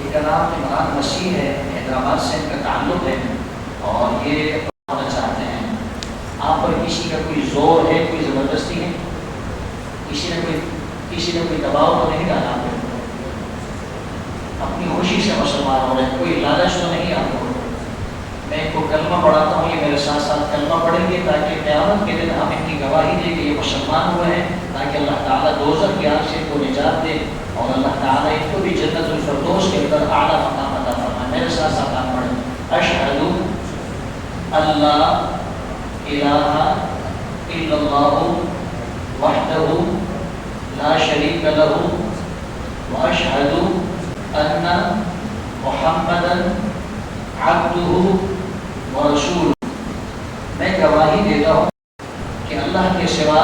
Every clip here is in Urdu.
ان کا نام عمران مسیح ہے، حیدرآباد سے ان کا تعلق ہے، اور یہ ہونا چاہتے ہیں آپ پر کسی کا کوئی زور ہے، کوئی زبردستی ہے، کسی نے کوئی دباؤ تو نہیں ڈالا آپ کو، اپنی خوشی سے مسلمان ہو رہے ہیں، کوئی لالچ تو نہیں آپ کو؟ میں ان کو کلمہ پڑھاتا ہوں، یہ میرے ساتھ ساتھ کلمہ پڑھیں گے تاکہ قیامت کے دن ہم ان کی گواہی دیں کہ یہ مسلمان ہوئے ہیں، تاکہ اللہ تعالیٰ دوزخ کی آگ سے ان کو نجات دے اور اللہ تعالیٰ ان کو بھی جنت الفردوس کے اندر اعلیٰ مقام عطا فرمائے۔ میرے ساتھ ساتھ آپ پڑھیں، اشہد اللہ الہ الا اللہ وحدہ لا شریک لہ واشہد ان محمدا عبدہ ورسولہ۔ میں گواہی دیتا ہوں کہ اللہ کے سوا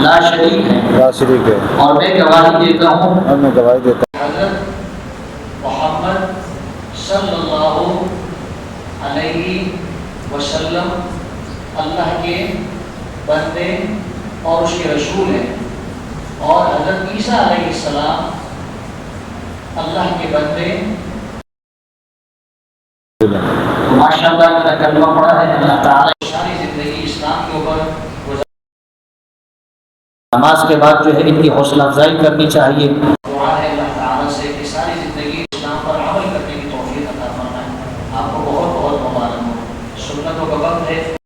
لا شریک ہے، اور میں گواہی دیتا ہوں حضرت محمد صلی اللہ علیہ وسلم اللہ کے بندے اور اس کے رسول ہیں، اور حضرت عیسیٰ علیہ السلام اللہ کے بندے۔ تو ماشاء اللہ میرا کلمہ پڑھا ہے، اللہ تعالیٰ ساری زندگی اسلام کے اوپر نماز کے بعد جو ہے ان کی حوصلہ افزائی کرنی چاہیے۔ دعا ہے اللہ تعالیٰ سے کہ ساری زندگی اسلام پر عمل کرنے کی توفیق عطا فرمائے۔ آپ کو بہت بہت مبارک ہو، سنتوں کا وقت ہے۔